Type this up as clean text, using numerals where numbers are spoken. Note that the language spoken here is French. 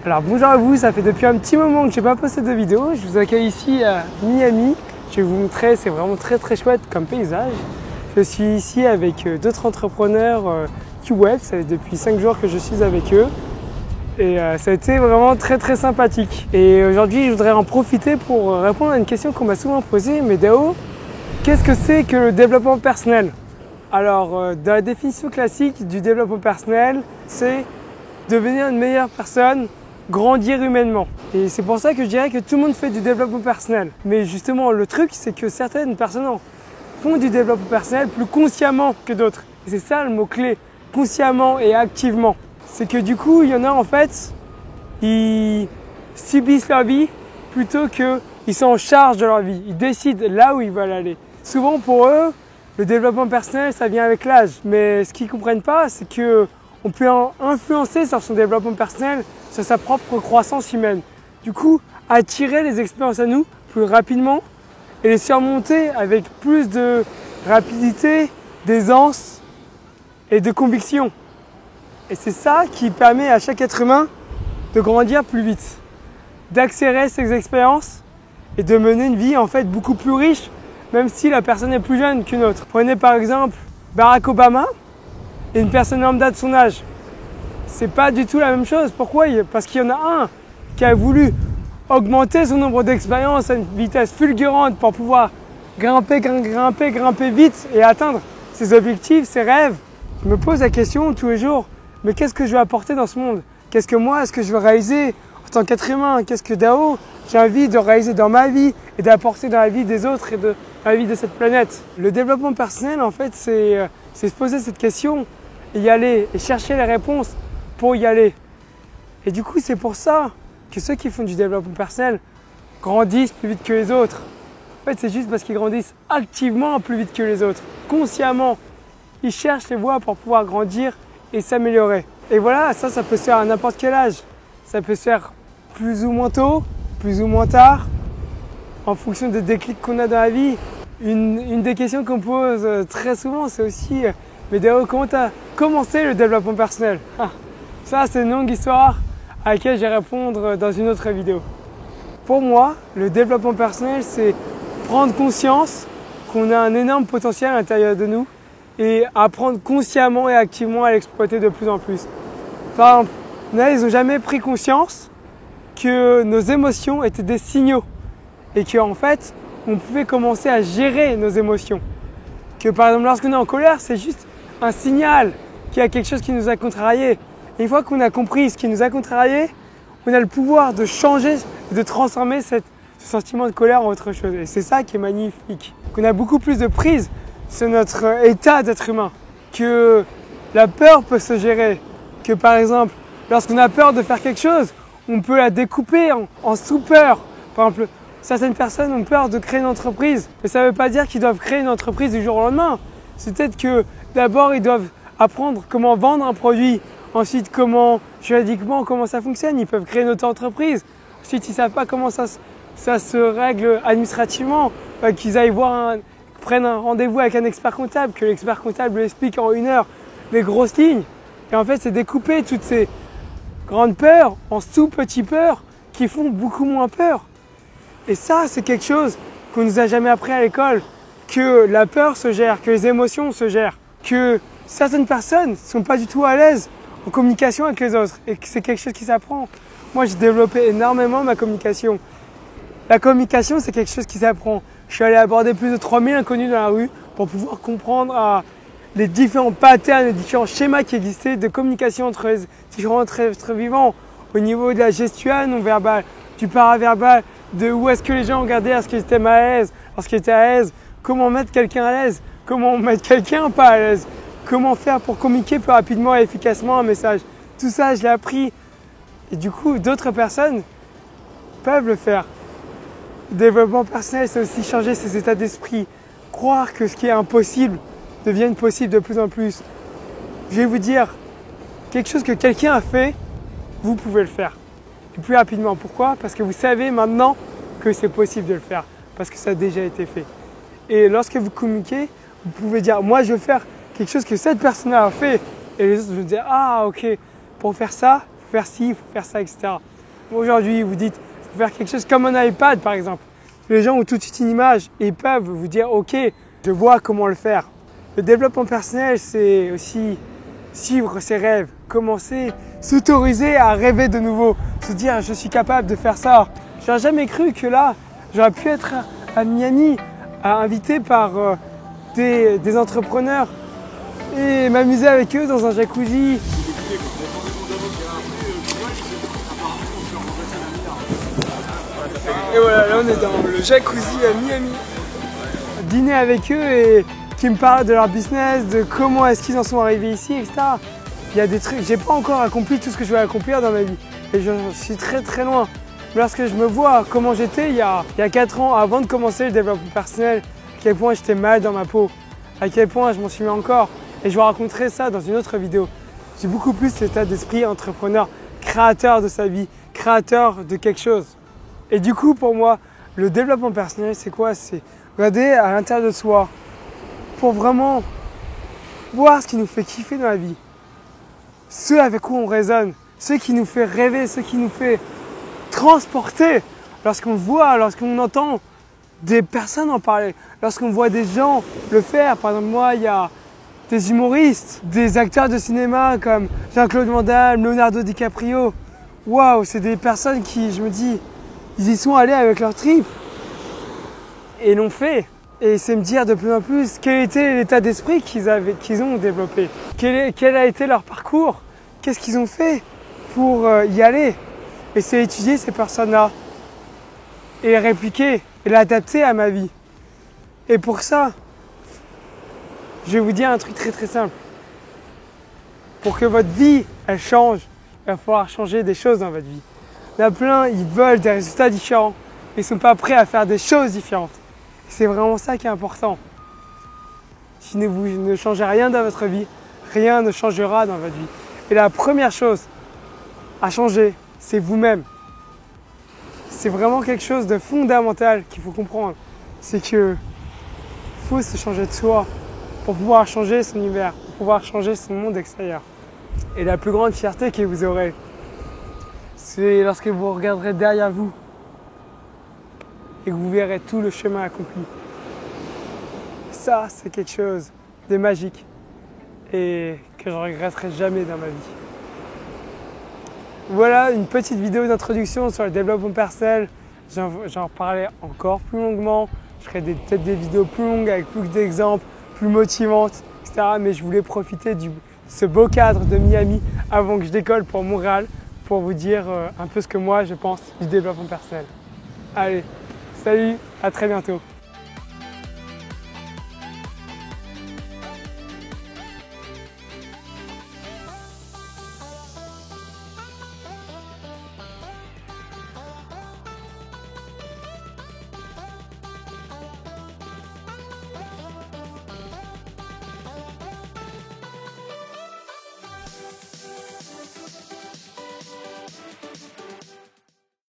Alors bonjour à vous, ça fait depuis un petit moment que je n'ai pas posté de vidéo. Je vous accueille ici à Miami. Je vais vous montrer, c'est vraiment très chouette comme paysage. Je suis ici avec d'autres entrepreneurs Q-Web, ça fait depuis 5 jours que je suis avec eux. Et ça a été vraiment très sympathique. Et aujourd'hui, je voudrais en profiter pour répondre à une question qu'on m'a souvent posée. Mais Dao, qu'est-ce que c'est que le développement personnel? Alors, dans la définition classique du développement personnel, c'est devenir une meilleure personne, grandir humainement. Et c'est pour ça que je dirais que tout le monde fait du développement personnel. Mais justement, le truc, c'est que certaines personnes font du développement personnel plus consciemment que d'autres. Et c'est ça le mot-clé, consciemment et activement. C'est que du coup, il y en a en fait, ils subissent leur vie plutôt qu'ils sont en charge de leur vie. Ils décident là où ils veulent aller. Souvent pour eux, le développement personnel, ça vient avec l'âge. Mais ce qu'ils ne comprennent pas, c'est qu'on peut influencer sur son développement personnel, sur sa propre croissance humaine. Du coup, attirer les expériences à nous plus rapidement et les surmonter avec plus de rapidité, d'aisance et de conviction. Et c'est ça qui permet à chaque être humain de grandir plus vite, d'accélérer ses expériences et de mener une vie en fait beaucoup plus riche, même si la personne est plus jeune qu'une autre. Prenez par exemple Barack Obama et une personne lambda de son âge. C'est pas du tout la même chose. Pourquoi? Parce qu'il y en a un qui a voulu augmenter son nombre d'expériences à une vitesse fulgurante pour pouvoir grimper vite et atteindre ses objectifs, ses rêves. Je me pose la question tous les jours, mais qu'est-ce que je vais apporter dans ce monde? Qu'est-ce que moi, est-ce que je veux réaliser en tant qu'être humain? Qu'est-ce que Dao, j'ai envie de réaliser dans ma vie et d'apporter dans la vie des autres et dans la vie de cette planète? Le développement personnel, en fait, c'est se poser cette question et y aller et chercher les réponses pour y aller. Et du coup, c'est pour ça que ceux qui font du développement personnel grandissent plus vite que les autres. En fait, c'est juste parce qu'ils grandissent activement plus vite que les autres, consciemment. Ils cherchent les voies pour pouvoir grandir et s'améliorer. Et voilà, ça peut se faire à n'importe quel âge. Ça peut se faire plus ou moins tôt, plus ou moins tard, en fonction des déclics qu'on a dans la vie. Une des questions qu'on me pose très souvent, c'est aussi mais Dao, comment tu as commencé le développement personnel? Ça, c'est une longue histoire à laquelle je vais répondre dans une autre vidéo. Pour moi, le développement personnel, c'est prendre conscience qu'on a un énorme potentiel à l'intérieur de nous et apprendre consciemment et activement à l'exploiter de plus en plus. Par exemple, ils n'ont jamais pris conscience que nos émotions étaient des signaux et qu'en fait, on pouvait commencer à gérer nos émotions. Que par exemple, lorsqu'on est en colère, c'est juste un signal qu'il y a quelque chose qui nous a contrarié. Et une fois qu'on a compris ce qui nous a contrarié, on a le pouvoir de changer, de transformer ce sentiment de colère en autre chose. Et c'est ça qui est magnifique. Qu'on a beaucoup plus de prise sur notre état d'être humain. Que la peur peut se gérer. Que par exemple, lorsqu'on a peur de faire quelque chose, on peut la découper en sous-peurs. Par exemple, certaines personnes ont peur de créer une entreprise. Mais ça ne veut pas dire qu'ils doivent créer une entreprise du jour au lendemain. C'est peut-être que d'abord, ils doivent apprendre comment vendre un produit. Ensuite, juridiquement, comment ça fonctionne. Ils peuvent créer une auto-entreprise. Ensuite, ils ne savent pas comment ça se règle administrativement. Qu'ils aillent prennent un rendez-vous avec un expert comptable, que l'expert comptable lui explique en 1 heure les grosses lignes. Et en fait, c'est découper toutes ces grandes peurs en sous-petites peurs qui font beaucoup moins peur. Et ça, c'est quelque chose qu'on ne nous a jamais appris à l'école. Que la peur se gère, que les émotions se gèrent. Que certaines personnes ne sont pas du tout à l'aise en communication avec les autres et que c'est quelque chose qui s'apprend. Moi, j'ai développé énormément ma communication. La communication, c'est quelque chose qui s'apprend. Je suis allé aborder plus de 3000 inconnus dans la rue pour pouvoir comprendre les différents patterns, les différents schémas qui existaient de communication entre les différents êtres vivants au niveau de la gestuelle non verbale, du paraverbal, de où est-ce que les gens regardaient, est-ce qu'ils étaient mal à l'aise, lorsqu'ils étaient à l'aise, comment mettre quelqu'un à l'aise, comment mettre quelqu'un pas à l'aise. Comment faire pour communiquer plus rapidement et efficacement un message. Tout ça, je l'ai appris. Et du coup, d'autres personnes peuvent le faire. Le développement personnel, c'est aussi changer ses états d'esprit. Croire que ce qui est impossible devienne possible de plus en plus. Je vais vous dire, quelque chose que quelqu'un a fait, vous pouvez le faire. Et plus rapidement. Pourquoi? Parce que vous savez maintenant que c'est possible de le faire. Parce que ça a déjà été fait. Et lorsque vous communiquez, vous pouvez dire, moi je veux faire quelque chose que cette personne a fait. Et les autres vont dire, ah ok, pour faire ça, il faire ci, il faut faire ça, etc. Aujourd'hui, vous dites, il faut faire quelque chose comme un iPad par exemple. Les gens ont tout de suite une image et ils peuvent vous dire, ok, je vois comment le faire. Le développement personnel, c'est aussi suivre ses rêves, commencer, s'autoriser à rêver de nouveau, se dire, je suis capable de faire ça. Je n'aurais jamais cru que là, j'aurais pu être à Miami, invité par des entrepreneurs et m'amuser avec eux dans un jacuzzi. Et voilà, là on est dans le jacuzzi à Miami. Dîner avec eux et qui me parlent de leur business, de comment est-ce qu'ils en sont arrivés ici, etc. Il y a des trucs, j'ai pas encore accompli tout ce que je voulais accomplir dans ma vie. Et je suis très très loin. Lorsque je me vois comment j'étais il y a 4 ans, avant de commencer le développement personnel, à quel point j'étais mal dans ma peau, à quel point je m'en suis mis encore. Et je vous raconterai ça dans une autre vidéo. J'ai beaucoup plus l'état d'esprit entrepreneur, créateur de sa vie, créateur de quelque chose. Et du coup, pour moi, le développement personnel, c'est quoi? C'est regarder à l'intérieur de soi pour vraiment voir ce qui nous fait kiffer dans la vie. Ce avec quoi on résonne, ce qui nous fait rêver, ce qui nous fait transporter. Lorsqu'on voit, lorsqu'on entend des personnes en parler, lorsqu'on voit des gens le faire. Par exemple, moi, il y a des humoristes, des acteurs de cinéma comme Jean-Claude Van Damme, Leonardo DiCaprio. Waouh, c'est des personnes qui, je me dis, ils y sont allés avec leur trip et l'ont fait. Et c'est me dire de plus en plus quel était l'état d'esprit qu'ils ont développé, quel a été leur parcours, qu'est-ce qu'ils ont fait pour y aller. Et c'est étudier ces personnes-là et les répliquer et l'adapter à ma vie. Et pour ça, je vais vous dire un truc très très simple. Pour que votre vie, elle change, il va falloir changer des choses dans votre vie. Il y en a plein, ils veulent des résultats différents, mais ils ne sont pas prêts à faire des choses différentes. C'est vraiment ça qui est important. Si vous ne changez rien dans votre vie, rien ne changera dans votre vie. Et la première chose à changer, c'est vous-même. C'est vraiment quelque chose de fondamental qu'il faut comprendre. C'est qu'il faut se changer de soi pour pouvoir changer son univers, pour pouvoir changer son monde extérieur. Et la plus grande fierté que vous aurez, c'est lorsque vous regarderez derrière vous et que vous verrez tout le chemin accompli. Ça, c'est quelque chose de magique et que je ne regretterai jamais dans ma vie. Voilà une petite vidéo d'introduction sur le développement personnel. J'en reparlerai encore plus longuement. Je ferai peut-être des vidéos plus longues avec plus d'exemples, plus motivantes, etc. Mais je voulais profiter de ce beau cadre de Miami avant que je décolle pour Montréal pour vous dire un peu ce que moi je pense du développement personnel. Allez, salut, à très bientôt.